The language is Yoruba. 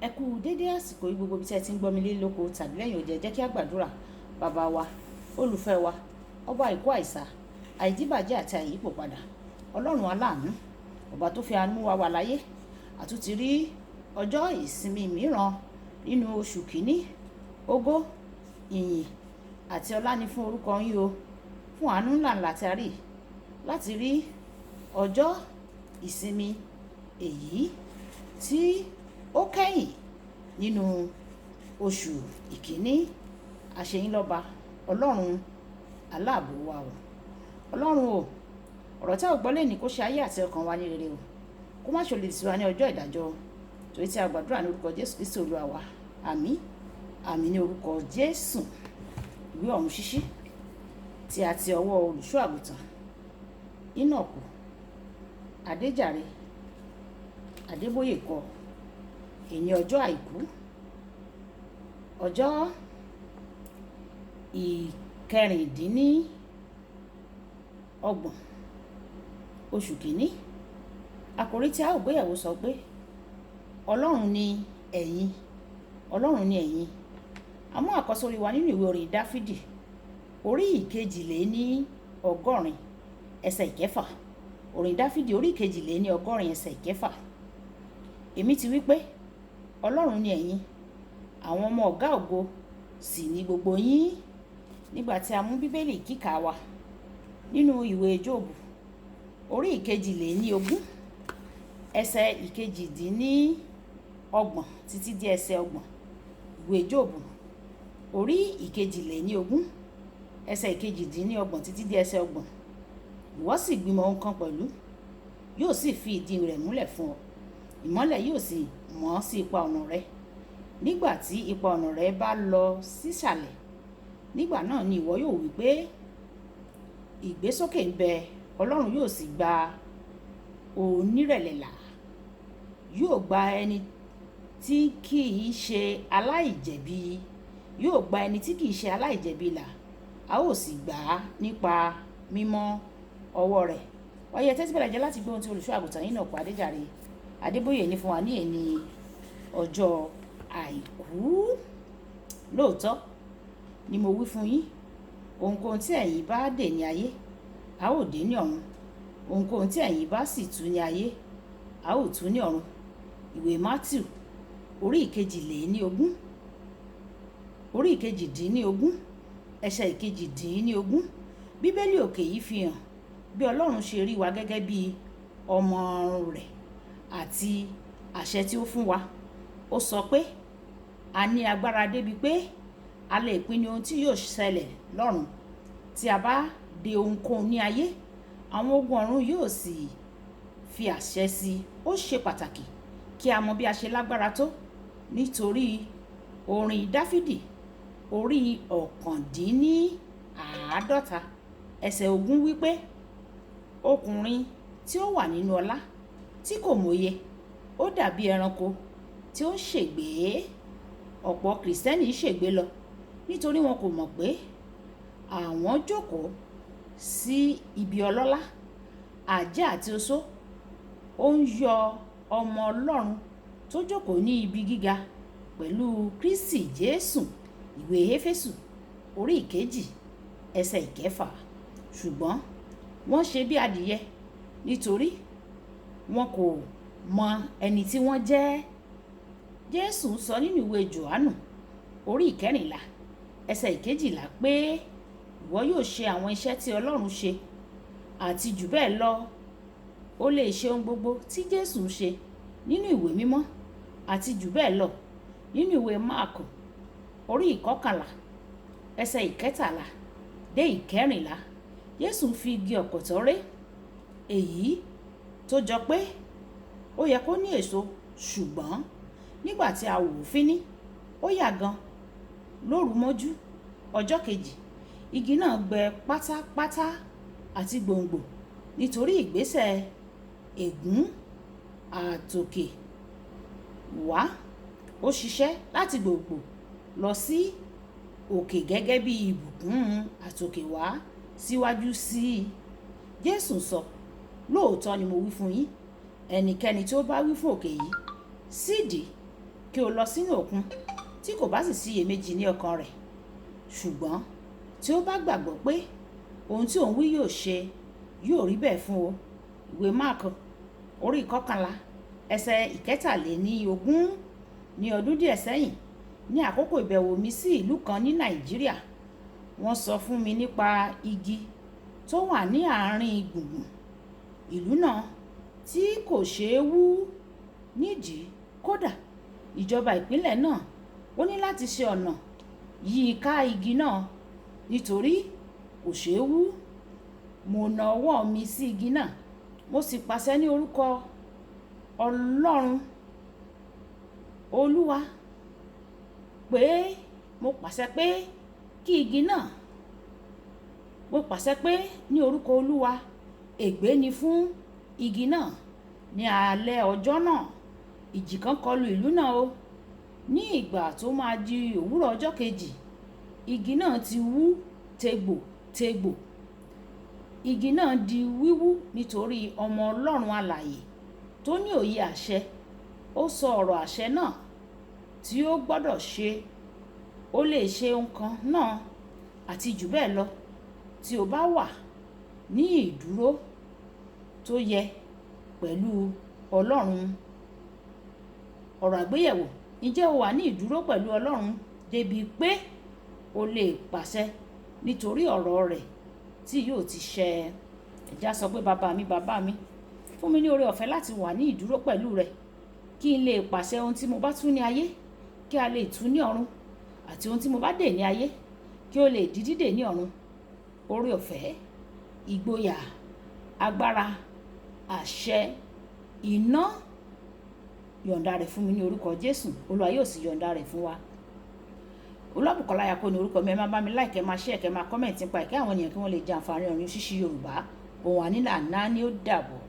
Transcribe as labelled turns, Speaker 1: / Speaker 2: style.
Speaker 1: Ẹ kú dédé àsìkò yìí gbogbo bí tí ẹ ti ń gbọ́ mi lé lóko tàbí lẹ́yìn òde, jẹ́ kí a gbàdúrà. Bàbá wa, olùfẹ́ wa, ọba àìkú àìsà, àìdíbàjẹ́ àti àìyípo padà, ọlọ́run aláàánú, ọba tó fi àánú wa wà láyé, àtúntì rí ọjọ́ ìsinmi mìíràn nínú oṣù kìíní. Ògo, ìyìn àti ọlá ni fún orúkọ yín o, fún àánú ńlá ńlá tí a rí láti rí ọjọ́ ìsinmi èyí tí ó kẹ́yìn nínú oṣù ìkíní. Àṣeyín lọ́ba, ọlọ́run aláàbò wa o. Ọlọ́run o, ọ̀rọ̀ tí a ò gbọ́ lẹ́ni kó ṣe ayé àti ọkàn wa ní rere o, kó má ṣe lè sí wa ní ọjọ́ ìdájọ́, torí tí a gbàdúrà ní orúkọ Jésù Kristi Olúwa wa. Àmín àmín ní orúkọ Jésù. Ìwé ọ̀run ṣíṣí tí a ti ọwọ́ olùṣọ́ àgùntàn Enoch Adéjàre Adébóyè kọ, èní ọjọ́ àìkú, ọjọ́ ìkẹrìndínlọ́gbọ̀n oṣù kìíní. Àkòrí tí a ò gbéyàwó sọ pé ọlọ́run ni ẹ̀yin, ọlọ́run ni ẹ̀yin. A mú àkọ́sórí wa nínú ìwé orin Dáfídì orí ìkejìléní ọgọ́rin ẹsẹ̀ ìkẹfà. Orin Dáfídì orí ìkejìléní ọgọ́rin ẹsẹ̀ ìkẹfà. Èmi ti wí pé ọlọ́run ni ẹ̀yin, àwọn ọmọ ọ̀gá ògo sì ni gbogbo yín. Nígbà tí a mú bíbélì kíkà wa nínú ìwé Jóòbù orí ìkejìléní ogún ẹsẹ̀ ìkejìdínlọ́gbọ̀n títí di ẹsẹ̀ ọgbọ̀n. Ìwé Jóòbù orí ìkejìléní ogún ẹsẹ̀ ìkejìdínlọ́gbọ̀n títí di ẹsẹ̀ ọgbọ̀n. Ìwọ sì gbìmọ̀ ohun kan pẹ̀lú, yóò sì fi ìdí rẹ̀ múlẹ̀ fún ọ. Ìmọ́lẹ̀ yóò sì mọ́ sí ipa ọ̀nà rẹ. Nígbà tí ipa ọ̀nà rẹ bá lọ sísàlẹ̀, nígbà náà ni ìwọ yóò wí pé ìgbésókè ń bẹ, ọlọ́run yóò sì gba onírẹ̀lẹ̀ là. Yóò gba ẹni tí kì í ṣe aláìjẹ̀bi, yóò gba ẹni tí kì í ṣe aláìjẹ̀bi là, a ó sì gbà á nípa mímọ́ ọwọ́ rẹ̀. Wáyé tẹ́tí bẹ̀rẹ̀ jẹ́ láti gbé ohun tí olùṣọ́ àgùntàn Enoch Adéjàre Adébóyè ní fún wa ní èní ọjọ́ àìkú. Lóòótọ́ ni mo wí fún yín, ohunkóhun tí ẹ̀yin bá dè ní ayé, a ó dè ní ọ̀run. Ohunkóhun tí ẹ̀yin bá sì tú ní ayé, a ó tú ní ọ̀run. Ìwé Mátíù orí ìkejìdínlógún ẹsẹ̀ ìkejìdínlógún. Bíbélì òkè yìí fi hàn bí ọlọ́run ṣe rí wa gẹ́gẹ́ bí ọmọ rẹ̀ àti àṣẹ tí ó fún wa. Ó sọ pé a ní agbára débi pé a lè pinnu ohun tí yóò ṣẹlẹ̀ lọ́run. Tí a bá de ohunkóhun ní ayé, àwọn ogun ọ̀run yóò sì fi àṣẹ sí i. Ó ṣe pàtàkì kí a mọ bí a ṣe lágbára tó, nítorí orin Dáfídì orí ọ̀kàndínníàádọ́ta ẹsẹ̀ ogún wípé ọkùnrin tí ó wà nínú ọlá tí kò mòye, ó dàbí ẹranko tí ó ń ṣègbé. Ọ̀pọ̀ kìrìsìtẹ́nì ṣègbé lọ nítorí wọn kò mọ̀ pé àwọn jókòó sí ibi ọlọ́lá. Àjẹ́ àti oṣó ó ń yọ ọmọ ọlọ́run tó jókòó ní ibi gíga pẹ̀lú Kristi Jésù. Ìwé Éfésù orí ìkejì ẹsẹ̀ ìkẹfà. Ṣùgbọ́n wọ́n ṣe bí adìyẹ nítorí wọn kò mọ ẹni tí wọ́n jẹ́. Jésù sọ nínú ìwé Jòhánù orí ìkẹrìnlá ẹsẹ̀ ìkejìlá pé ìwọ yóò ṣe àwọn iṣẹ́ tí ọlọ́run ṣe àti jù bẹ́ẹ̀ lọ. Ó lè ṣe ohun gbogbo tí Jésù ń ṣe nínú ìwé mímọ́ àti jù bẹ́ẹ̀ lọ. Nínú ìwé Máàkù orí ìkọkànlá ẹsẹ̀ ìkẹtàlá dé ìkẹrìnlá, Jésù fi igi ọ̀pọ̀tọ́ ré èyí tó jọ pé ó yẹ kó ní èso, ṣùgbọ́n nígbà tí a wò ó fíní, ó yà gan. Lóru mọ́jú ọjọ́ kejì, igi náà gbẹ pátápátá àti gbòǹgbò nítorí ìgbésẹ̀ ègún àtòkè wá. Ó ṣiṣẹ́ láti gbòǹgbò lọ sí òkè gẹ́gẹ́ bí ìbùkún àtòkè wá síwájú sí i. Jésù sọ, lóòótọ́ ni mo wí fún yín, ẹnikẹ́ni tí ó bá wí fún òkè yìí sídìí kí o lọ sínú òkun tí kò bá sì síyèméjì ní ọkàn rẹ̀. Ṣùgbọ́n tí ó bá gbàgbọ́ pé ohun tí òun wí yóò ṣe, yóò rí bẹ́ẹ̀ fún o. Ìwé Máàkù orí 11 ẹsẹ̀ 23. Ní ọdún díẹ̀ sẹ́yìn, ní àkókò ìbẹ̀wò mi sí ìlú kan ní Nàìjíríà, wọ́n sọ fún mi nípa igi tó wà ní àárín gbùngbùn ìlú náà tí kò ṣeé wú nídìí. Kódà ìjọba ìpínlẹ̀ náà ó ní láti ṣe ọ̀nà yí i ká igi náà nítorí kò ṣeé wú. Mo na ọwọ́ mi sí igi náà, mo sì pàṣẹ ní orúkọ Ọlọ́run Olúwa pé mo pàṣẹ pé ní orúkọ Olúwa, ègbé ni fún igi náà. Ní alẹ́ ọjọ́ náà, ìjì kan kọlu ìlú náà o. Ní ìgbà tó máa di òwúrọ̀ ọjọ́ kejì, igi náà ti wú tegbòtegbò. Igi náà di wíwú nítorí ọmọ Ọlọ́run alààyè tó ní òye àṣẹ. Ó sọ ọ̀rọ̀ àṣẹ náà tí ó gbọ́dọ̀ ṣe. Ó lè ṣe nǹkan náà àti jù bẹ́ẹ̀ lọ tí o bá wà ní ìdúró tó yẹ pẹ̀lú Ọlọ́run. Ọ̀rọ̀ àgbéyẹ̀wò: ǹjẹ́ o wà ní ìdúró pẹ̀lú Ọlọ́run débi pé o lè pàṣẹ nítorí ọ̀rọ̀ rẹ̀ tí yóò ti ṣẹ? Ẹ jẹ́ á sọ pé bàbá mi, fún mi ní oore ọ̀fẹ́ láti wà ní ìdúró pẹ̀lú rẹ̀ kí n lè pàṣẹ ohun tí mo bá tú ní ayé kí a lè tú ní ọ̀run, àti ohun tí mo bá dè ní ayé kí ó lè di dídè ní ọ̀run. Oore ọ̀fẹ́, ìgboyà, agbára, àṣẹ, iná, yọ̀ǹda rẹ̀ fún mi ní orúkọ Jésù. Olúwa yóò sì yọ̀ǹda rẹ̀ fún wa. Olúwàbùkọ́lá Ayako ní orúkọ mi. Ẹ máa bá mi like, ẹ máa share, ẹ máa comment nípa ìkẹ́ àwọn ènìyàn kí wọ́n lè jẹ àǹfààní ọ̀run ṣíṣí Yorùbá. Ohun ànílà náà ni ó dàbọ̀.